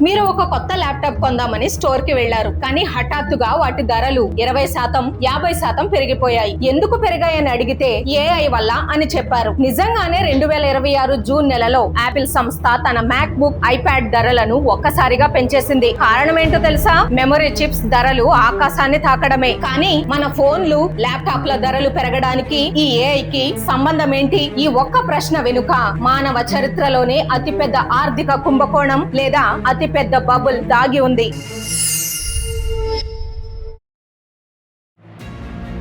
మీరు ఒక కొత్త ల్యాప్టాప్ కొందామని స్టోర్ కి వెళ్లారు, కానీ హఠాత్తుగా వాటి ధరలు 20%, 50% పెరిగిపోయాయి. ఎందుకు పెరిగాయని అడిగితే ఏఐ వల్ల అని చెప్పారు. నిజంగానే 2026 జూన్ నెలలో యాపిల్ సంస్థ తన మ్యాక్ బుక్, ఐప్యాడ్ ధరలను ఒక్కసారిగా పెంచేసింది. కారణం ఏంటో తెలుసా? మెమరీ చిప్స్ ధరలు ఆకాశాన్ని తాకడమే. కానీ మన ఫోన్లు, ల్యాప్టాప్ల ధరలు పెరగడానికి ఈ ఏఐకి సంబంధం ఏంటి? ఈ ఒక్క ప్రశ్న వెనుక మానవ చరిత్రలోనే అతిపెద్ద ఆర్థిక కుంభకోణం లేదా అతిపెద్ద బబుల్ దాగి ఉంది.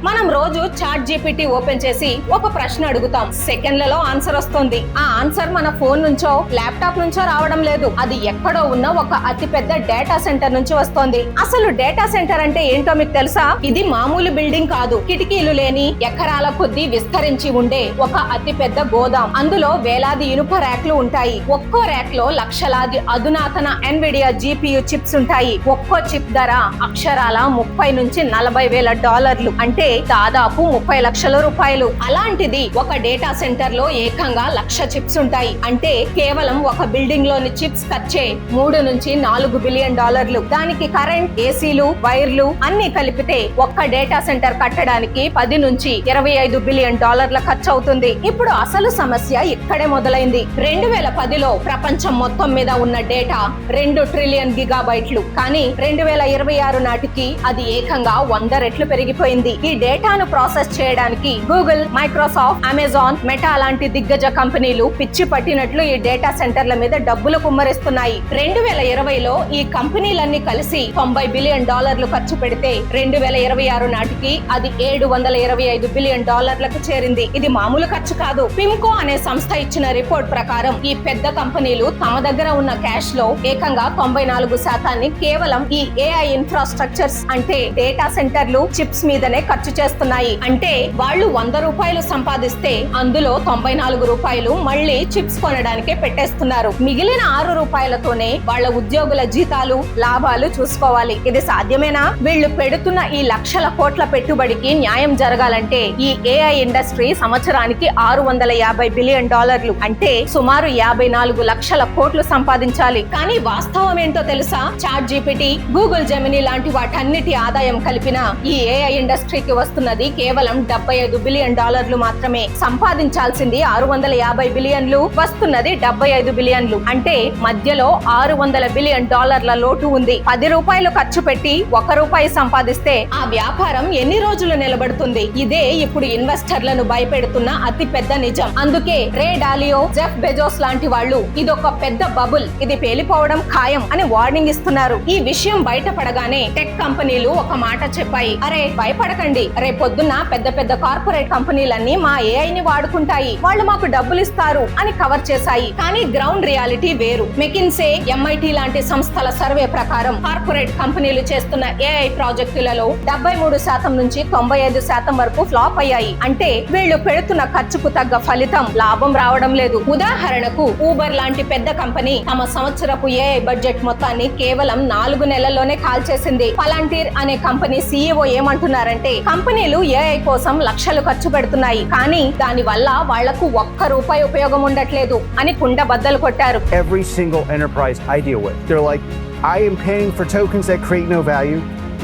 మనం రోజు చాట్ జీపీటీ ఓపెన్ చేసి ఒక ప్రశ్న అడుగుతాం, సెకండ్లలో ఆన్సర్ వస్తుంది. ఆ ఆన్సర్ మన ఫోన్ నుంచో ల్యాప్టాప్ నుంచో రావడం లేదు, అది ఎక్కడో ఉన్న ఒక అతిపెద్ద డేటా సెంటర్ నుంచి వస్తోంది. అసలు డేటా సెంటర్ అంటే ఏంటో మీకు తెలుసా? ఇది మామూలు బిల్డింగ్ కాదు, కిటికీలు లేని ఎకరాల కొద్దీ విస్తరించి ఉండే ఒక అతిపెద్ద గోదాం. అందులో వేలాది ఇనుప ర్యాక్లు ఉంటాయి. ఒక్కో ర్యాక్ లో లక్షలాది అధునాతన ఎన్విడియా జీపీయూ చిప్స్ ఉంటాయి. ఒక్కో చిప్ ధర అక్షరాల 30 నుంచి 40 వేల డాలర్లు, అంటే దాదాపు 30 లక్షల రూపాయలు. అలాంటిది ఒక డేటా సెంటర్ లో ఏకంగా 1,00,000 చిప్స్ ఉంటాయి. అంటే కేవలం ఒక బిల్డింగ్ లోని చిప్స్ ఖర్చే 3 నుంచి 4 బిలియన్ డాలర్లు. దానికి కరెంట్, ఏసీలు, వైర్లు అన్ని కలిపితే ఒక్క డేటా సెంటర్ కట్టడానికి 10 నుంచి 25 బిలియన్ డాలర్ల ఖర్చు అవుతుంది. ఇప్పుడు అసలు సమస్య ఇక్కడే మొదలైంది. 2010లో ప్రపంచం మొత్తం మీద ఉన్న డేటా 2 ట్రిలియన్ గిగాబైట్లు. కానీ 2026 నాటికి అది ఏకంగా 100 రెట్లు పెరిగిపోయింది. ఈ డేటాను ప్రాసెస్ చేయడానికి గూగుల్, మైక్రోసాఫ్ట్, అమెజాన్, మెటా లాంటి దిగ్గజ కంపెనీలు పిచ్చి పట్టినట్లు ఈ డేటా సెంటర్ల మీద డబ్బులు కుమ్మరిస్తున్నాయి. 2020లో ఈ కంపెనీలన్నీ కలిసి 90 బిలియన్ డాలర్లు ఖర్చు పెడితే 2026 నాటికి అది 725 బిలియన్ డాలర్లకు చేరింది. ఇది మామూలు ఖర్చు కాదు. పిమ్కో అనే సంస్థ ఇచ్చిన రిపోర్ట్ ప్రకారం ఈ పెద్ద కంపెనీలు తమ దగ్గర ఉన్న క్యాష్ లో ఏకంగా 94% కేవలం ఈ ఏఐ ఇన్ఫ్రాస్ట్రక్చర్స్ అంటే డేటా సెంటర్లు, చిప్స్ మీదనే ఖర్చు చేస్తున్నాయి. అంటే వాళ్ళు 100 రూపాయలు సంపాదిస్తే అందులో 94 రూపాయలు మళ్ళీ చిప్స్ కొనడానికే పెట్టేస్తున్నారు. మిగిలిన 6 రూపాయలతోనే వాళ్ళ ఉద్యోగుల జీతాలు, లాభాలు చూసుకోవాలి. ఇది సాధ్యమేనా? వీళ్ళు పెడుతున్న ఈ లక్షల కోట్ల పెట్టుబడికి న్యాయం జరగాలంటే ఈ ఏఐ ఇండస్ట్రీ సంవత్సరానికి 650 బిలియన్ డాలర్లు, అంటే సుమారు 54 లక్షల కోట్లు సంపాదించాలి. కానీ వాస్తవం ఏంటో తెలుసా? చాట్ జీపీటీ, గూగుల్ జెమినీ లాంటి వాటన్నిటి ఆదాయం కలిపిన ఈ ఏఐ ఇండస్ట్రీకి వస్తున్నది కేవలం 75 బిలియన్ డాలర్లు మాత్రమే. సంపాదించాల్సింది 650 బిలియన్లు, వస్తున్నది 75 బిలియన్లు. అంటే మధ్యలో 600 బిలియన్ డాలర్ల లోటు ఉంది. 10 రూపాయలు ఖర్చు పెట్టి 1 రూపాయి సంపాదిస్తే ఆ వ్యాపారం ఎన్ని రోజులు నిలబడుతుంది? ఇదే ఇప్పుడు ఇన్వెస్టర్లను భయపెడుతున్న అతి పెద్ద నిజం. అందుకే రే డాలియో, జెఫ్ బెజోస్ లాంటి వాళ్ళు ఇదొక పెద్ద బబుల్, ఇది పేలిపోవడం ఖాయం అని వార్నింగ్ ఇస్తున్నారు. ఈ విషయం బయటపడగానే టెక్ కంపెనీలు ఒక మాట చెప్పాయి, అరే భయపడకండి, రేపొద్దున పెద్ద పెద్ద కార్పొరేట్ కంపెనీలన్నీ మా ఏఐని వాడుకుంటాయి, వాళ్ళు మాకు డబ్బులు ఇస్తారు అని కవర్ చేశాయి. కానీ గ్రౌండ్ రియాలిటీ వేరు. మెకిన్సే, ఎంఐటి లాంటి సంస్థల సర్వే ప్రకారం కార్పొరేట్ కంపెనీలు చేస్తున్న ఏఐ ప్రాజెక్టులలో 73% నుంచి 95% వరకు ఫ్లాప్ అయ్యాయి. అంటే వీళ్ళు పెడుతున్న ఖర్చుకు తగ్గ ఫలితం, లాభం రావడం లేదు. ఉదాహరణకు ఊబర్ లాంటి పెద్ద కంపెనీ తమ సంవత్సరపు ఏఐ బడ్జెట్ మొత్తాన్ని కేవలం 4 నెలల్లోనే కాల్చేసింది. పలాంటీర్ అనే కంపెనీ సీఈఓ ఏమంటున్నారంటే, కంపెనీలు ఏఐ కోసం లక్షలు ఖర్చు పెడుతున్నాయి, కానీ దాని వల్ల వాళ్లకు 1 రూపాయి ఉపయోగం ఉండట్లేదు అని కుండ బద్దలు కొట్టారు. Every single enterprise I deal with, they're like, I am paying for tokens that create no value.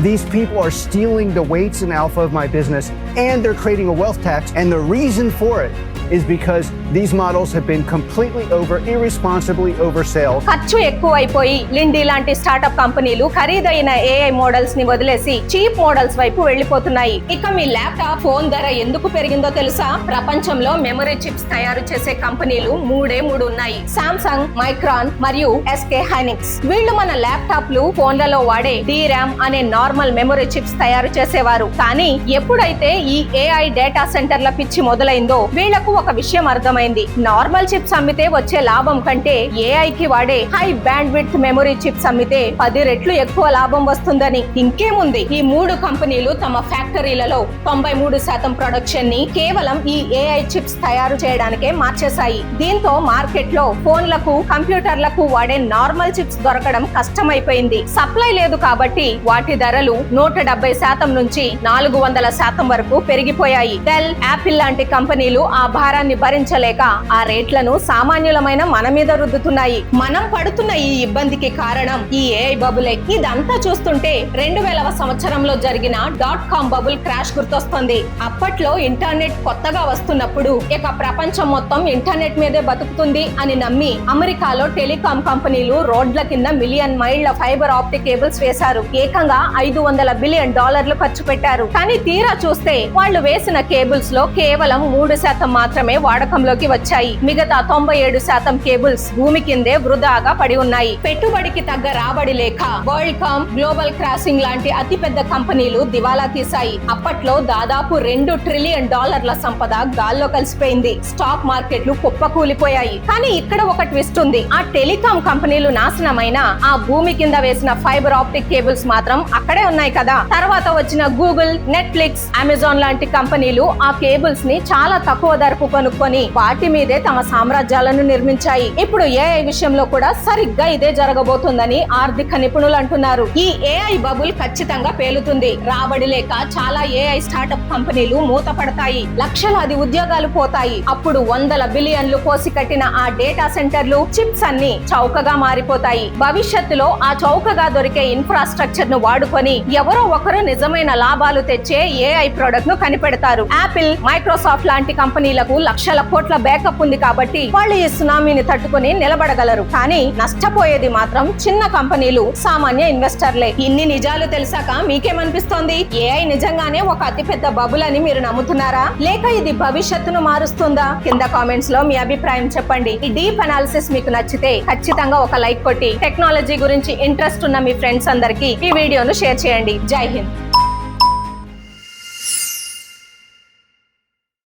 These people are stealing the weights and alpha of my business, and they're creating a wealth tax, and the reason for it is because these models have been completely irresponsibly oversold. ఖర్చు ఎక్కువైపోయి లిండి లాంటి startup కంపెనీలు ఖరీదైన AI models ని వదిలేసి cheap models వైపు వెళ్లిపోతున్నాయి. ఇక మీ laptop, phone ధర ఎందుకు పెరిగిందో తెలుసా? ప్రపంచంలో మెమరీ చిప్స్ తయారు చేసే కంపెనీలు 3 ఉన్నాయి. సామ్సంగ్, మైక్రాన్ మరియు ఎస్కే హైనిక్స్. వీళ్ళు మన ల్యాప్టాప్లు, ఫోన్లలో వాడే DRAM అనే నార్మల్ మెమరీ చిప్స్ తయారు చేసేవారు. కానీ ఎప్పుడైతే ఈ ఏఐ డేటా సెంటర్ల పిచ్చి మొదలైందో వీళ్లకు ఒక విషయం అర్థమైంది. నార్మల్ చిప్స్ అమ్మితే వచ్చే లాభం కంటే ఏఐకి వాడే high band width memory chips అమ్మితే 10 రెట్లు ఎక్కువ లాభం వస్తుందని. ఇంకేముంది, ఈ 3 కంపెనీలు తమ ఫ్యాక్టరీలలో 93% ప్రొడక్షన్ ని కేవలం ఈ ఏఐ చిప్స్ తయారు చేయడానికే మార్చేశాయి. దీంతో మార్కెట్ లో ఫోన్లకు, కంప్యూటర్లకు వాడే నార్మల్ చిప్స్ దొరకడం కష్టమైపోయింది. సప్లై లేదు కాబట్టి వాటి ధరలు 170% నుంచి 400% వరకు పెరిగిపోయాయి. డెల్, యాపిల్ లాంటి కంపెనీలు ఆ భారీ భారాన్ని భరించలేక ఆ రేట్లను సామాన్యులమైన మన మీద రుద్దుతున్నాయి. మనం పడుతున్న ఈ ఇబ్బందికి కారణం ఈ ఏఐ బబులే. ఇదంతా చూస్తుంటే 2000వ సంవత్సరంలో జరిగిన .com బబుల్ క్రాష్ గుర్తొస్తుంది. అప్పట్లో ఇంటర్నెట్ కొత్తగా వస్తున్నప్పుడు ఇక ప్రపంచం మొత్తం ఇంటర్నెట్ మీదే బతుకుతుంది అని నమ్మి అమెరికాలో టెలికాం కంపెనీలు రోడ్ల కింద మిలియన్ మైళ్ల ఫైబర్ ఆప్టిక్ కేబుల్స్ వేశారు. ఏకంగా $500 బిలియన్ ఖర్చు పెట్టారు. కానీ తీరా చూస్తే వాళ్ళు వేసిన కేబుల్స్ లో కేవలం 3% మాత్రమే వాడకంలోకి వచ్చాయి. మిగతా 97% కేబుల్స్ భూమి కిందే వృధాగా పడి ఉన్నాయి. పెట్టుబడికి తగ్గ రాబడి లేక వరల్డ్కామ్, గ్లోబల్ క్రాసింగ్ లాంటి అతిపెద్ద కంపెనీలు దివాలా తీశాయి. అప్పట్లో దాదాపు $2 ట్రిలియన్ సంపద గాల్లో కలిసిపోయింది. స్టాక్ మార్కెట్లు కుప్పకూలిపోయాయి. కానీ ఇక్కడ ఒక ట్విస్ట్ ఉంది. ఆ టెలికాం కంపెనీలు నాశనమైన ఆ భూమి కింద వేసిన ఫైబర్ ఆప్టిక్ కేబుల్స్ మాత్రం అక్కడే ఉన్నాయి కదా. తర్వాత వచ్చిన గూగుల్, నెట్ఫ్లిక్స్, అమెజాన్ లాంటి కంపెనీలు ఆ కేబుల్స్ ని చాలా తక్కువ ధరకు కొనుక్కొని వాటి మీదే తమ సామ్రాజ్యాలను నిర్మించాయి. ఇప్పుడు ఏఐ విషయంలో కూడా సరిగ్గా ఇదే జరగబోతుందని ఆర్థిక నిపుణులు అంటున్నారు. ఈ ఏఐ బబుల్ ఖచ్చితంగా పేలుతుంది. రాబడి లేక చాలా ఏఐ స్టార్టప్ కంపెనీలు మూతపడతాయి. లక్షలాది ఉద్యోగాలు పోతాయి. అప్పుడు $100 బిలియన్లు పోసి కట్టిన ఆ డేటా సెంటర్లు, చిప్స్ అన్ని చౌకగా మారిపోతాయి. భవిష్యత్తులో ఆ చౌకగా దొరికే ఇన్ఫ్రాస్ట్రక్చర్ ను వాడుకొని ఎవరో ఒకరు నిజమైన లాభాలు తెచ్చే ఏఐ ప్రొడక్ట్ ను కనిపెడతారు. యాపిల్, మైక్రోసాఫ్ట్ లాంటి కంపెనీలకు లక్షల కోట్ల బ్యాకప్ ఉంది కాబట్టి వాళ్ళు ఈ సునామీని తట్టుకొని నిలబడగలరు. కానీ నష్టపోయేది మాత్రం చిన్న కంపెనీలు, సామాన్య ఇన్వెస్టర్లే. ఇన్ని నిజాలు తెలిసాక మీకేమనిపిస్తోంది? ఏఐ నిజంగానే ఒక అతిపెద్ద బబుల్ అని మీరు నమ్ముతున్నారా, లేక ఇది భవిష్యత్తును మారుస్తుందా? కింద కామెంట్స్ లో మీ అభిప్రాయం చెప్పండి. ఈ డీప్ అనాలిసిస్ మీకు నచ్చితే ఖచ్చితంగా ఒక లైక్ కొట్టి టెక్నాలజీ గురించి ఇంట్రెస్ట్ ఉన్న మీ ఫ్రెండ్స్ అందరికీ ఈ వీడియోను షేర్ చేయండి. జై హింద్.